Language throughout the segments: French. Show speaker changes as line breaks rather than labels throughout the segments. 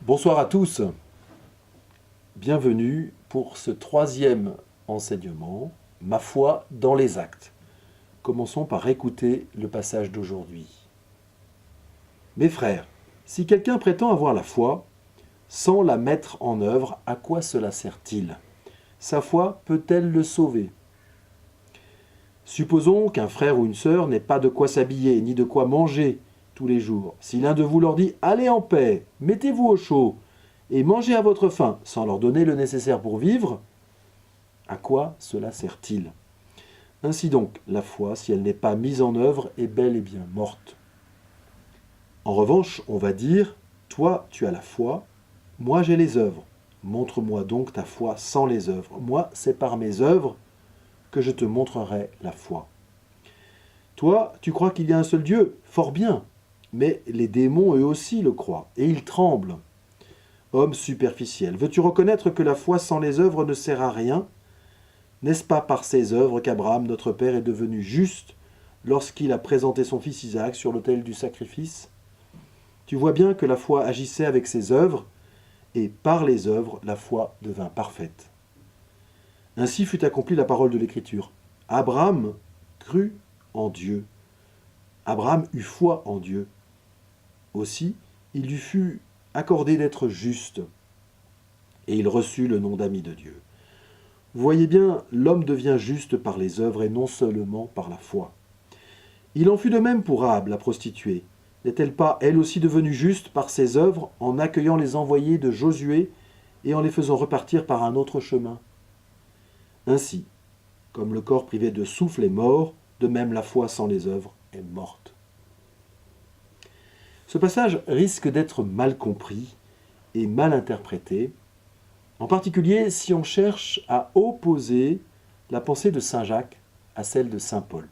Bonsoir à tous, bienvenue pour ce troisième enseignement, ma foi dans les actes. Commençons par écouter le passage d'aujourd'hui. Mes frères, si quelqu'un prétend avoir la foi, sans la mettre en œuvre, à quoi cela sert-il? Sa foi peut-elle le sauver? Supposons qu'un frère ou une sœur n'ait pas de quoi s'habiller, ni de quoi manger tous les jours. Si l'un de vous leur dit « Allez en paix, mettez-vous au chaud et mangez à votre faim » sans leur donner le nécessaire pour vivre, à quoi cela sert-il? Ainsi donc, la foi, si elle n'est pas mise en œuvre, est bel et bien morte. En revanche, on va dire « Toi, tu as la foi, moi j'ai les œuvres. Montre-moi donc ta foi sans les œuvres. Moi, c'est par mes œuvres que je te montrerai la foi. Toi, tu crois qu'il y a un seul Dieu? Fort bien. Mais les démons, eux aussi, le croient, et ils tremblent. Homme superficiel, veux-tu reconnaître que la foi sans les œuvres ne sert à rien? N'est-ce pas par ses œuvres qu'Abraham, notre père, est devenu juste lorsqu'il a présenté son fils Isaac sur l'autel du sacrifice? Tu vois bien que la foi agissait avec ses œuvres, et par les œuvres, la foi devint parfaite. Ainsi fut accomplie la parole de l'Écriture. Abraham crut en Dieu. Abraham eut foi en Dieu. Aussi, il lui fut accordé d'être juste, et il reçut le nom d'ami de Dieu. Vous voyez bien, l'homme devient juste par les œuvres et non seulement par la foi. Il en fut de même pour Rahab, la prostituée. N'est-elle pas, elle aussi, devenue juste par ses œuvres en accueillant les envoyés de Josué et en les faisant repartir par un autre chemin? Ainsi, comme le corps privé de souffle est mort, de même la foi sans les œuvres est morte. Ce passage risque d'être mal compris et mal interprété, en particulier si on cherche à opposer la pensée de saint Jacques à celle de saint Paul.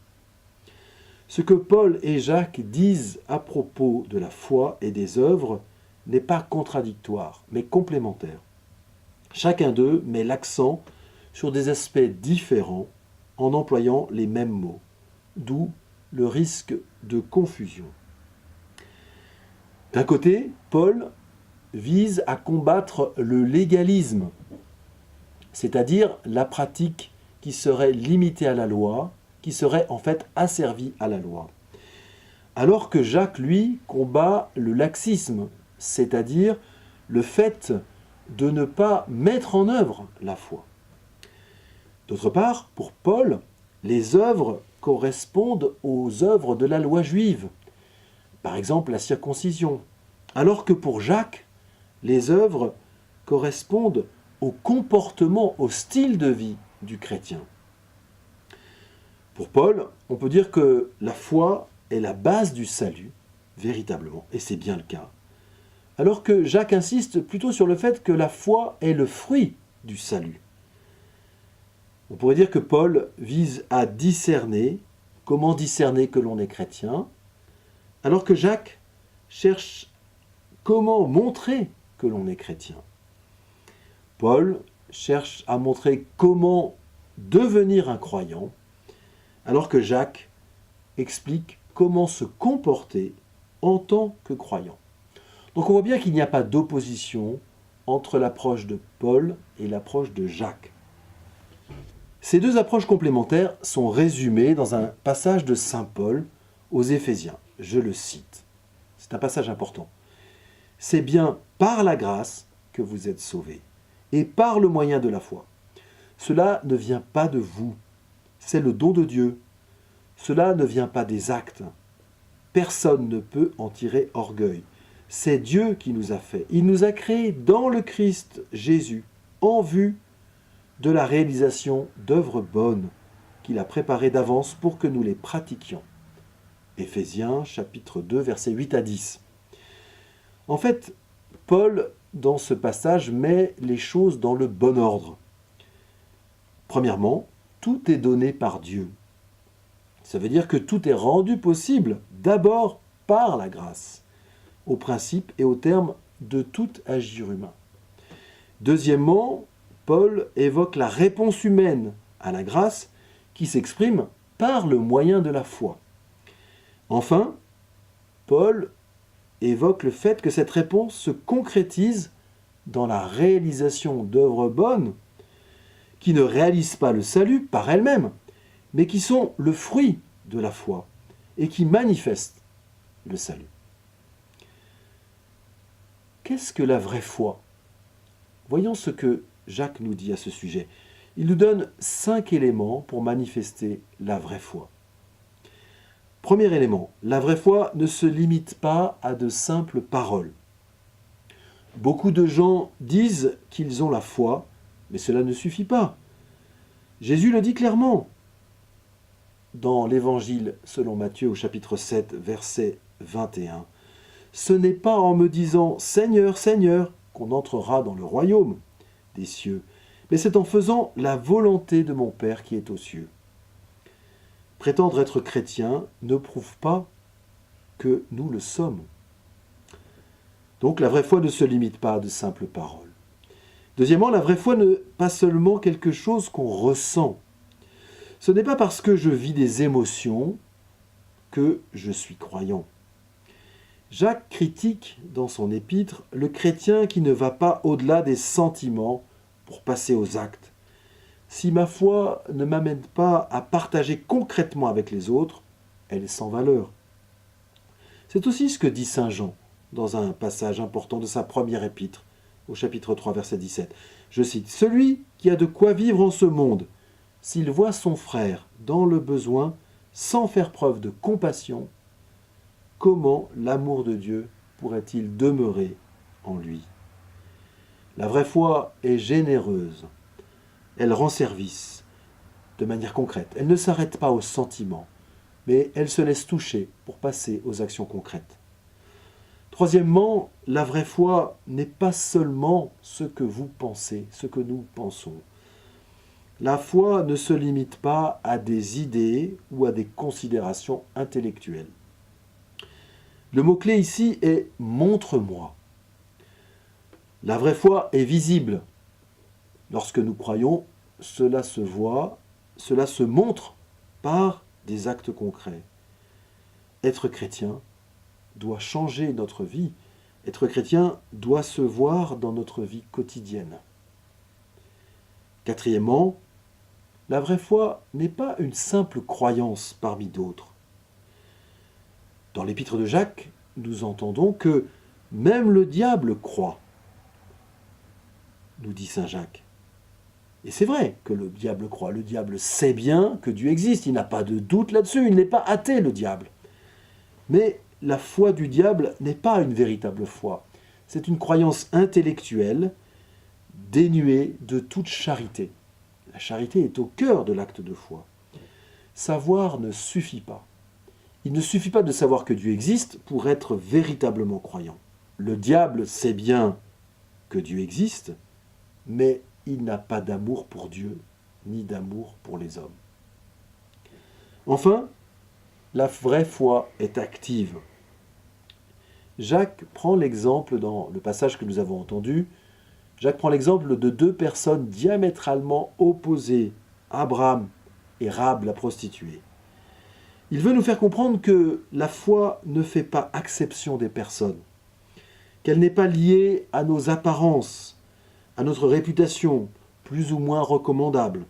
Ce que Paul et Jacques disent à propos de la foi et des œuvres n'est pas contradictoire, mais complémentaire. Chacun d'eux met l'accent sur des aspects différents en employant les mêmes mots, d'où le risque de confusion. D'un côté, Paul vise à combattre le légalisme, c'est-à-dire la pratique qui serait limitée à la loi, qui serait en fait asservie à la loi. Alors que Jacques, lui, combat le laxisme, c'est-à-dire le fait de ne pas mettre en œuvre la foi. D'autre part, pour Paul, les œuvres correspondent aux œuvres de la loi juive, par exemple la circoncision, alors que pour Jacques, les œuvres correspondent au comportement, au style de vie du chrétien. Pour Paul, on peut dire que la foi est la base du salut, véritablement, et c'est bien le cas, alors que Jacques insiste plutôt sur le fait que la foi est le fruit du salut. On pourrait dire que Paul vise à discerner, comment discerner que l'on est chrétien, alors que Jacques cherche comment montrer que l'on est chrétien. Paul cherche à montrer comment devenir un croyant, alors que Jacques explique comment se comporter en tant que croyant. Donc on voit bien qu'il n'y a pas d'opposition entre l'approche de Paul et l'approche de Jacques. Ces deux approches complémentaires sont résumées dans un passage de saint Paul aux Éphésiens. Je le cite. C'est un passage important. « C'est bien par la grâce que vous êtes sauvés, et par le moyen de la foi. Cela ne vient pas de vous, c'est le don de Dieu. Cela ne vient pas des actes. Personne ne peut en tirer orgueil. C'est Dieu qui nous a fait. Il nous a créés dans le Christ Jésus, en vue de la réalisation d'œuvres bonnes qu'il a préparées d'avance pour que nous les pratiquions. » Éphésiens chapitre 2, versets 8 à 10. En fait, Paul, dans ce passage, met les choses dans le bon ordre. Premièrement, tout est donné par Dieu. Ça veut dire que tout est rendu possible d'abord par la grâce, au principe et au terme de tout agir humain. Deuxièmement, Paul évoque la réponse humaine à la grâce qui s'exprime par le moyen de la foi. Enfin, Paul évoque le fait que cette réponse se concrétise dans la réalisation d'œuvres bonnes qui ne réalisent pas le salut par elles-mêmes, mais qui sont le fruit de la foi et qui manifestent le salut. Qu'est-ce que la vraie foi? Voyons ce que Jacques nous dit à ce sujet. Il nous donne 5 éléments pour manifester la vraie foi. Premier élément, la vraie foi ne se limite pas à de simples paroles. Beaucoup de gens disent qu'ils ont la foi, mais cela ne suffit pas. Jésus le dit clairement dans l'Évangile selon Matthieu au chapitre 7, verset 21. « Ce n'est pas en me disant « Seigneur, Seigneur » qu'on entrera dans le royaume des cieux, mais c'est en faisant la volonté de mon Père qui est aux cieux. » Prétendre être chrétien ne prouve pas que nous le sommes. Donc la vraie foi ne se limite pas à de simples paroles. Deuxièmement, la vraie foi n'est pas seulement quelque chose qu'on ressent. Ce n'est pas parce que je vis des émotions que je suis croyant. Jacques critique dans son épître le chrétien qui ne va pas au-delà des sentiments pour passer aux actes. Si ma foi ne m'amène pas à partager concrètement avec les autres, elle est sans valeur. C'est aussi ce que dit saint Jean dans un passage important de sa première épître, au chapitre 3, verset 17. Je cite, « Celui qui a de quoi vivre en ce monde, s'il voit son frère dans le besoin, sans faire preuve de compassion, comment l'amour de Dieu pourrait-il demeurer en lui ?» La vraie foi est généreuse. Elle rend service de manière concrète. Elle ne s'arrête pas aux sentiments, mais elle se laisse toucher pour passer aux actions concrètes. Troisièmement, la vraie foi n'est pas seulement ce que vous pensez, ce que nous pensons. La foi ne se limite pas à des idées ou à des considérations intellectuelles. Le mot-clé ici est « montre-moi ». La vraie foi est visible. Lorsque nous croyons, cela se voit, cela se montre par des actes concrets. Être chrétien doit changer notre vie. Être chrétien doit se voir dans notre vie quotidienne. Quatrièmement, la vraie foi n'est pas une simple croyance parmi d'autres. Dans l'épître de Jacques, nous entendons que même le diable croit, nous dit saint Jacques. Et c'est vrai que le diable croit. Le diable sait bien que Dieu existe. Il n'a pas de doute là-dessus. Il n'est pas athée, le diable. Mais la foi du diable n'est pas une véritable foi. C'est une croyance intellectuelle dénuée de toute charité. La charité est au cœur de l'acte de foi. Savoir ne suffit pas. Il ne suffit pas de savoir que Dieu existe pour être véritablement croyant. Le diable sait bien que Dieu existe, mais il n'a pas d'amour pour Dieu, ni d'amour pour les hommes. Enfin, la vraie foi est active. Jacques prend l'exemple dans le passage que nous avons entendu. Jacques prend l'exemple de 2 personnes diamétralement opposées, Abraham et Rahab la prostituée. Il veut nous faire comprendre que la foi ne fait pas exception des personnes, qu'elle n'est pas liée à nos apparences, à notre réputation, plus ou moins recommandable,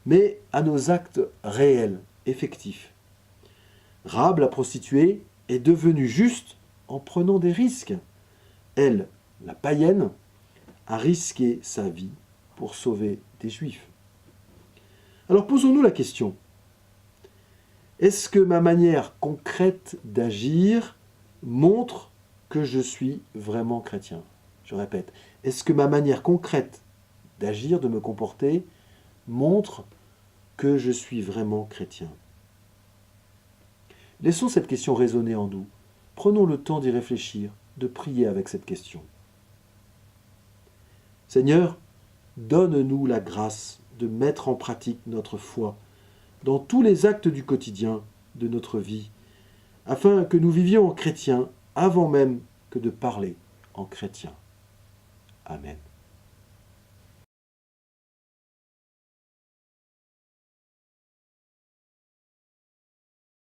mais à nos actes réels, effectifs. Rahab, la prostituée, est devenue juste en prenant des risques. Elle, la païenne, a risqué sa vie pour sauver des Juifs. Alors posons-nous la question. Est-ce que ma manière concrète d'agir montre que je suis vraiment chrétien? Je répète, est-ce que ma manière concrète d'agir, de me comporter, montre que je suis vraiment chrétien? Laissons cette question résonner en nous. Prenons le temps d'y réfléchir, de prier avec cette question. Seigneur, donne-nous la grâce de mettre en pratique notre foi dans tous les actes du quotidien de notre vie, afin que nous vivions en chrétien avant même que de parler en chrétien. Amen.